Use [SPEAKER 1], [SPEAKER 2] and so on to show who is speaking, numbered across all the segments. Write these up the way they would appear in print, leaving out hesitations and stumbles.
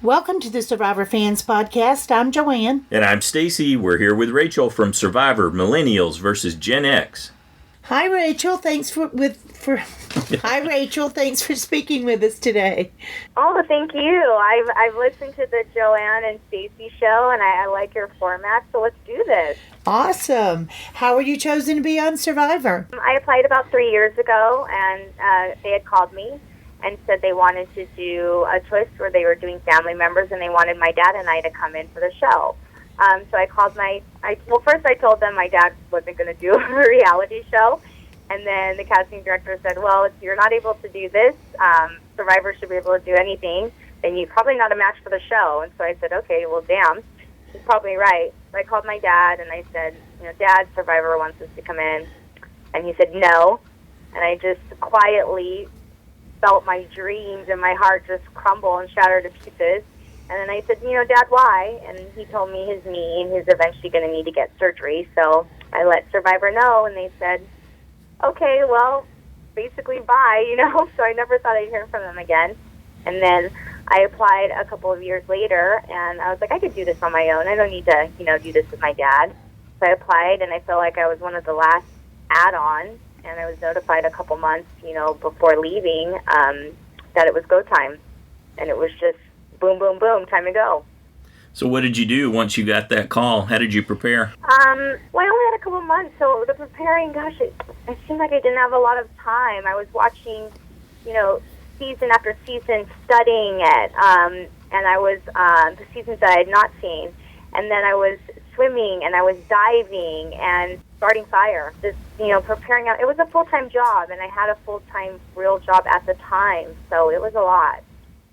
[SPEAKER 1] Welcome to the Survivor Fans Podcast. I'm Joanne.
[SPEAKER 2] And I'm Stacy. We're here with Rachel from Survivor Millennials versus Gen X.
[SPEAKER 1] Hi, Rachel. Thanks Hi, Rachel. Thanks for speaking with us today.
[SPEAKER 3] Oh, thank you. I've listened to the Joanne and Stacy show, and I like your format, so let's do this.
[SPEAKER 1] Awesome. How were you chosen to be on Survivor?
[SPEAKER 3] I applied about 3 years ago, and they had called me and said they wanted to do a twist where they were doing family members, and they wanted my dad and I to come in for the show. So I called first I told them my dad wasn't going to do a reality show. And then the casting director said, well, if you're not able to do this, Survivor should be able to do anything, then you're probably not a match for the show. And so I said, okay, well, damn, she's probably right. So I called my dad, and I said, Dad, Survivor wants us to come in. And he said, no. And I just quietly felt my dreams and my heart just crumble and shatter to pieces. And then I said, Dad, why? And he told me his knee, and he's eventually going to need to get surgery. So I let Survivor know, and they said, okay, well, basically bye, So I never thought I'd hear from them again. And then I applied a couple of years later, and I was like, I could do this on my own. I don't need to, do this with my dad. So I applied, and I felt like I was one of the last add-ons, and I was notified a couple months, before leaving that it was go time. And it was just boom, boom, boom, time to go.
[SPEAKER 2] So what did you do once you got that call? How did you prepare?
[SPEAKER 3] Well, I only had a couple months, so the preparing, gosh, it seemed like I didn't have a lot of time. I was watching, season after season, studying it, and I was, the seasons that I had not seen, and then I was swimming, and I was diving, and starting fire, just, preparing out. It was a full-time job, and I had a full-time real job at the time, so it was a lot.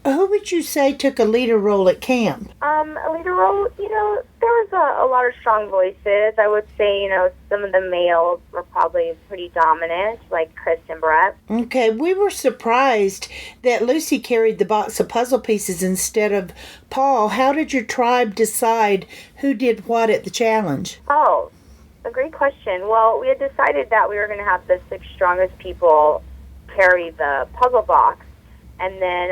[SPEAKER 1] Who would you say took a leader role at camp?
[SPEAKER 3] A leader role, there was a lot of strong voices. I would say, some of the males were probably pretty dominant, like Chris and Brett.
[SPEAKER 1] Okay, we were surprised that Lucy carried the box of puzzle pieces instead of Paul. How did your tribe decide who did what at the challenge?
[SPEAKER 3] Oh, a great question. Well, we had decided that we were going to have the 6 strongest people carry the puzzle box. And then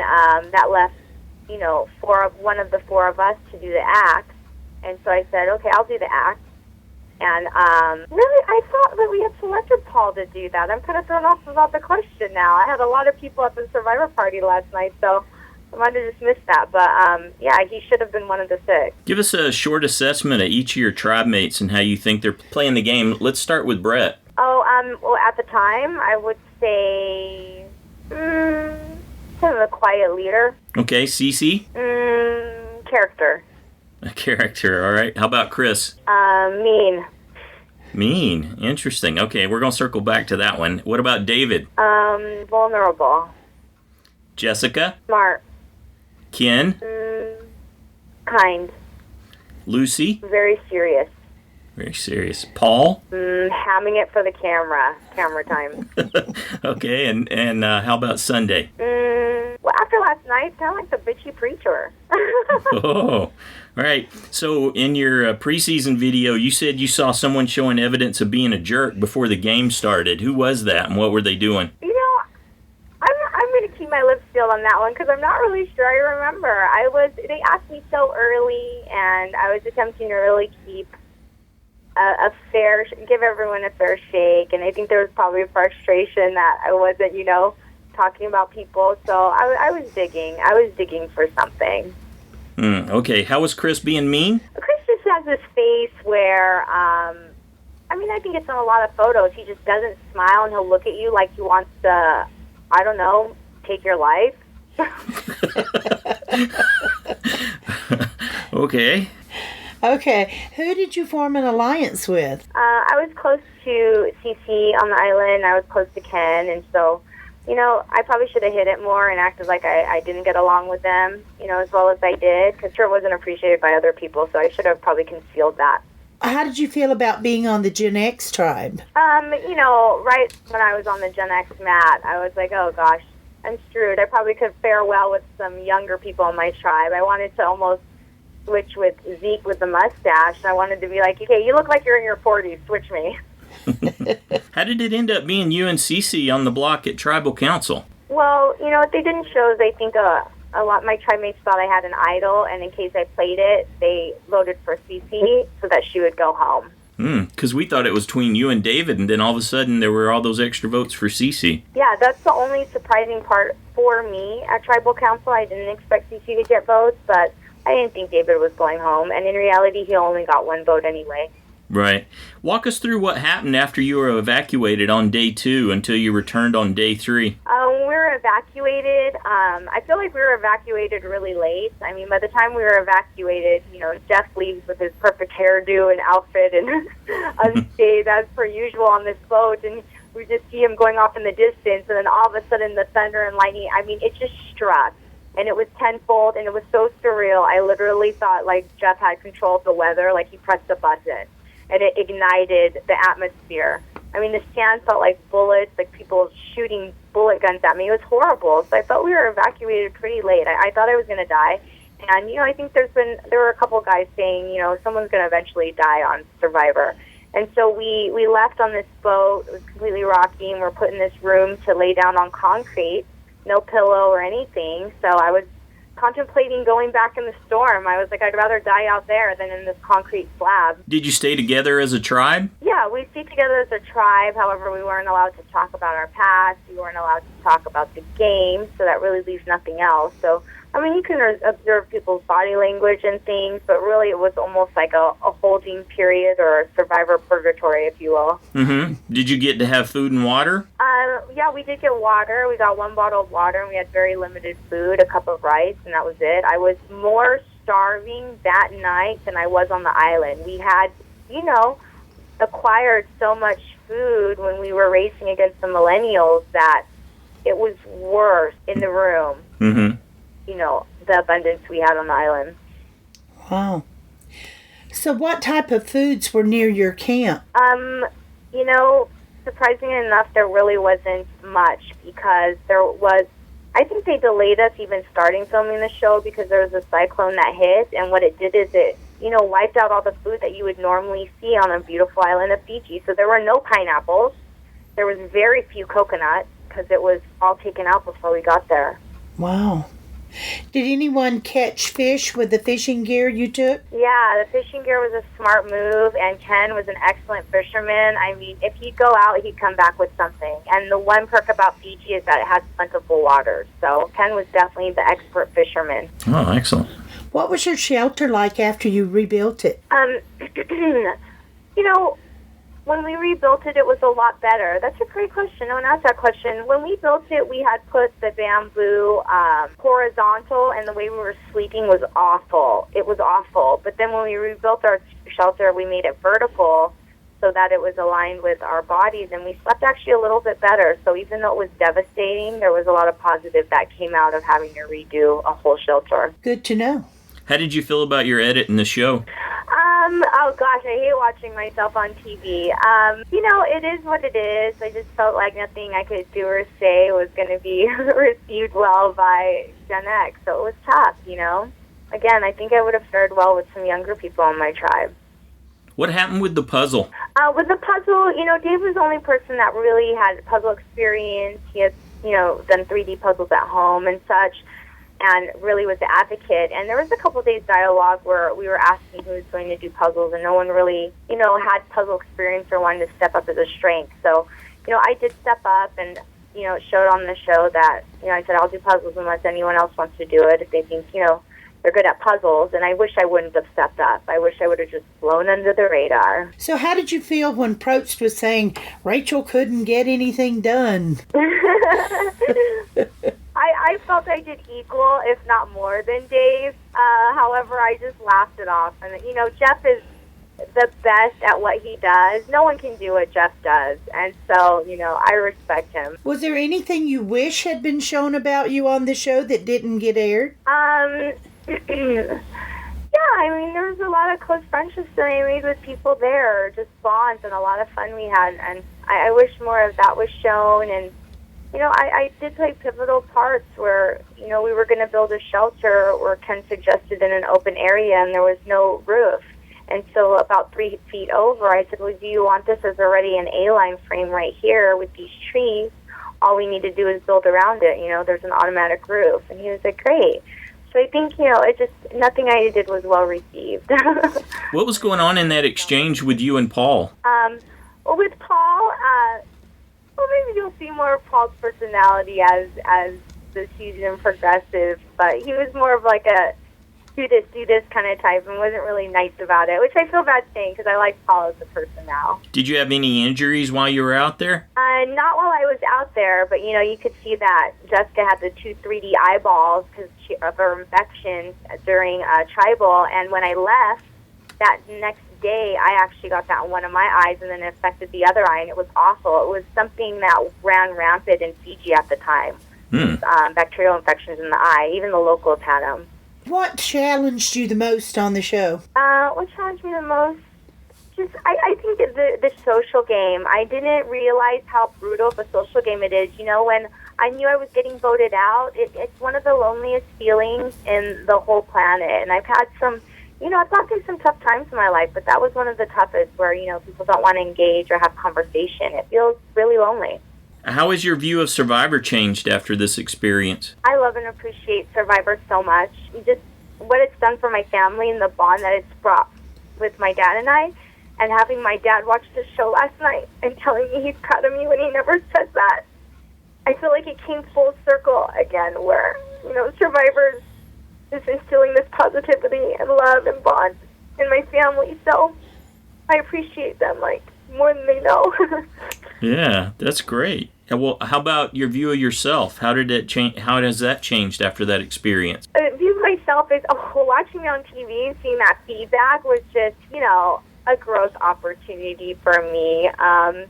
[SPEAKER 3] that left, one of the 4 of us to do the act. And so I said, okay, I'll do the act. And really, I thought that we had selected Paul to do that. I'm kind of thrown off about the question now. I had a lot of people at the Survivor party last night, so I might have just missed that. But, yeah, he should have been one of the 6.
[SPEAKER 2] Give us a short assessment of each of your tribe mates and how you think they're playing the game. Let's start with Brett.
[SPEAKER 3] Oh, well, at the time, I would say... kind of a quiet leader.
[SPEAKER 2] Okay, Cece?
[SPEAKER 3] Character.
[SPEAKER 2] A character, all right. How about Chris?
[SPEAKER 3] Mean.
[SPEAKER 2] Mean. Interesting. Okay, we're going to circle back to that one. What about David?
[SPEAKER 3] Vulnerable.
[SPEAKER 2] Jessica?
[SPEAKER 3] Smart.
[SPEAKER 2] Ken?
[SPEAKER 3] Kind.
[SPEAKER 2] Lucy?
[SPEAKER 3] Very serious.
[SPEAKER 2] Very serious. Paul?
[SPEAKER 3] Hamming it for the camera time.
[SPEAKER 2] Okay, and how about Sunday?
[SPEAKER 3] Well, after last night, sound like the bitchy preacher.
[SPEAKER 2] Oh, all right. So in your preseason video, you said you saw someone showing evidence of being a jerk before the game started. Who was that, and what were they doing?
[SPEAKER 3] I'm going to keep my lips sealed on that one because I'm not really sure I remember. They asked me so early, and I was attempting to really keep give everyone a fair shake, and I think there was probably frustration that I wasn't, talking about people, so I was digging for something.
[SPEAKER 2] Okay, how was Chris being mean?
[SPEAKER 3] Chris just has this face where, I think it's on a lot of photos, he just doesn't smile, and he'll look at you like he wants to, I don't know, take your life.
[SPEAKER 2] Okay.
[SPEAKER 1] Okay, who did you form an alliance with?
[SPEAKER 3] I was close to Cece on the island. I was close to Ken, and so, I probably should have hit it more and acted like I didn't get along with them, as well as I did, because sure it wasn't appreciated by other people, so I should have probably concealed that.
[SPEAKER 1] How did you feel about being on the Gen X tribe?
[SPEAKER 3] Right when I was on the Gen X mat, I was like, oh gosh, I'm screwed. I probably could fare well with some younger people in my tribe. I wanted to almost switch with Zeke with the mustache. I wanted to be like, okay, you look like you're in your 40s, switch me.
[SPEAKER 2] How did it end up being you and Cece on the block at Tribal Council?
[SPEAKER 3] Well, what they didn't show is, I think, my tribemates thought I had an idol, and in case I played it, they voted for Cece so that she would go home.
[SPEAKER 2] Because we thought it was between you and David, and then all of a sudden there were all those extra votes for Cece.
[SPEAKER 3] Yeah, that's the only surprising part for me at Tribal Council. I didn't expect Cece to get votes, but I didn't think David was going home, and in reality, he only got one vote anyway.
[SPEAKER 2] Right. Walk us through what happened after you were evacuated on day 2 until you returned on day 3.
[SPEAKER 3] We were evacuated. I feel like we were evacuated really late. I mean, by the time we were evacuated, Jeff leaves with his perfect hairdo and outfit and unscathed as per usual on this boat, and we just see him going off in the distance, and then all of a sudden the thunder and lightning, I mean, it just struck. And it was tenfold, and it was so surreal. I literally thought, like, Jeff had control of the weather, like he pressed a button, and it ignited the atmosphere. I mean, the sand felt like bullets, like people shooting bullet guns at me. It was horrible. So I thought we were evacuated pretty late. I thought I was going to die. And, I think there were a couple guys saying, someone's going to eventually die on Survivor. And so we left on this boat. It was completely rocky, and we're put in this room to lay down on concrete. No pillow or anything. So I was contemplating going back in the storm. I was like, I'd rather die out there than in this concrete slab.
[SPEAKER 2] Did you stay together as a tribe?
[SPEAKER 3] Yeah, we stayed together as a tribe. However, we weren't allowed to talk about our past. We weren't allowed to talk about the game, so that really leaves nothing else. So, I mean, you can observe people's body language and things, but really it was almost like a holding period or a survivor purgatory, if you will.
[SPEAKER 2] Mm-hmm. Did you get to have food and water?
[SPEAKER 3] Yeah, we did get water. We got 1 bottle of water, and we had very limited food, a cup of rice, and that was it. I was more starving that night than I was on the island. We had, acquired so much food when we were racing against the Millennials that it was worse in the room.
[SPEAKER 2] Mm-hmm.
[SPEAKER 3] The abundance we had on the island.
[SPEAKER 1] Wow. So what type of foods were near your camp?
[SPEAKER 3] Surprisingly enough, there really wasn't much because I think they delayed us even starting filming the show because there was a cyclone that hit, and what it did is it, wiped out all the food that you would normally see on a beautiful island of Fiji. So there were no pineapples. There was very few coconuts because it was all taken out before we got there.
[SPEAKER 1] Wow. Did anyone catch fish with the fishing gear you took?
[SPEAKER 3] Yeah, the fishing gear was a smart move, and Ken was an excellent fisherman. I mean, if he'd go out, he'd come back with something. And the one perk about Fiji is that it has plentiful waters. So Ken was definitely the expert fisherman.
[SPEAKER 2] Oh, excellent.
[SPEAKER 1] What was your shelter like after you rebuilt it?
[SPEAKER 3] When we rebuilt it, it was a lot better. That's a great question. No one asked that question. When we built it, we had put the bamboo horizontal, and the way we were sleeping was awful. It was awful. But then when we rebuilt our shelter, we made it vertical so that it was aligned with our bodies, and we slept actually a little bit better. So even though it was devastating, there was a lot of positive that came out of having to redo a whole shelter.
[SPEAKER 1] Good to know.
[SPEAKER 2] How did you feel about your edit in the show?
[SPEAKER 3] Oh gosh, I hate watching myself on TV. It is what it is. I just felt like nothing I could do or say was going to be received well by Gen X, so it was tough, Again, I think I would have fared well with some younger people on my tribe.
[SPEAKER 2] What happened with the puzzle?
[SPEAKER 3] With the puzzle, Dave was the only person that really had puzzle experience. He had, done 3D puzzles at home and such, and really was the advocate. And there was a couple of days dialogue where we were asking who was going to do puzzles, and no one really, had puzzle experience or wanted to step up as a strength. So, I did step up, and, it showed on the show that, I said, I'll do puzzles unless anyone else wants to do it if they think, they're good at puzzles. And I wish I wouldn't have stepped up. I wish I would have just flown under the radar.
[SPEAKER 1] So how did you feel when Probst was saying Rachel couldn't get anything done?
[SPEAKER 3] I felt I did equal, if not more, than Dave. However, I just laughed it off. And, Jeff is the best at what he does. No one can do what Jeff does. And so, I respect him. Was
[SPEAKER 1] there anything you wish had been shown about you on the show that didn't get aired?
[SPEAKER 3] Yeah, there was a lot of close friendships that I made with people there, just bonds and a lot of fun we had. And I wish more of that was shown. And I did play pivotal parts where, we were going to build a shelter where Ken suggested in an open area and there was no roof. And so about 3 feet over, I said, well, do you want this as already an A-line frame right here with these trees? all we need to do is build around it. There's an automatic roof. And he was like, great. So I think, it just, nothing I did was well received.
[SPEAKER 2] What was going on in that exchange with you and Paul?
[SPEAKER 3] Well, with Paul, maybe you'll see more of Paul's personality as the season progresses, but he was more of like a do this kind of type and wasn't really nice about it, which I feel bad saying because I like Paul as a person now.
[SPEAKER 2] Did you have any injuries while you were out there?
[SPEAKER 3] Not while I was out there, but you could see that Jessica had the 2 3D eyeballs because of her infection during tribal, and when I left that next day, I actually got that in one of my eyes, and then it affected the other eye, and it was awful. It was something that ran rampant in Fiji at the time. Bacterial infections in the eye. Even the locals had them.
[SPEAKER 1] What challenged you the most on the show?
[SPEAKER 3] What challenged me the most? I think the social game. I didn't realize how brutal of a social game it is. When I knew I was getting voted out, it's one of the loneliest feelings in the whole planet. And I've had some, I've gone through some tough times in my life, but that was one of the toughest where, people don't want to engage or have conversation. It feels really lonely.
[SPEAKER 2] How has your view of Survivor changed after this experience?
[SPEAKER 3] I love and appreciate Survivor so much. Just what it's done for my family and the bond that it's brought with my dad and I. And having my dad watch the show last night and telling me he's proud of me when he never says that. I feel like it came full circle again where, Survivor is instilling this positivity and love and bond in my family. So I appreciate them, more than they know.
[SPEAKER 2] Yeah, that's great. Well, how about your view of yourself? How did it change? How has that changed after that experience?
[SPEAKER 3] View of myself is watching me on TV and seeing that feedback was just, a growth opportunity for me. I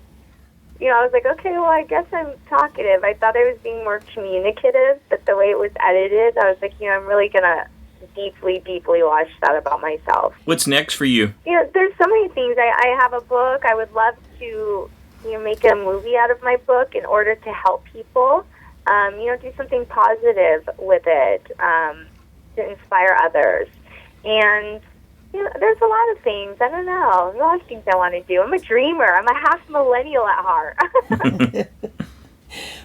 [SPEAKER 3] was like, okay, well, I guess I'm talkative. I thought I was being more communicative, but the way it was edited, I was like, I'm really going to deeply, deeply watch that about myself.
[SPEAKER 2] What's next for you?
[SPEAKER 3] There's so many things. I have a book. I would love to make a movie out of my book in order to help people, do something positive with it, to inspire others. And, there's a lot of things. I don't know. A lot of things I want to do. I'm a dreamer. I'm a half millennial at heart.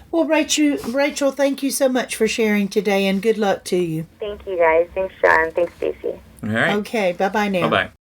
[SPEAKER 1] Well, Rachel, thank you so much for sharing today, and good luck to you.
[SPEAKER 3] Thank you, guys. Thanks, John. Thanks, Stacey.
[SPEAKER 2] All right.
[SPEAKER 1] Okay, bye-bye now.
[SPEAKER 2] Bye-bye.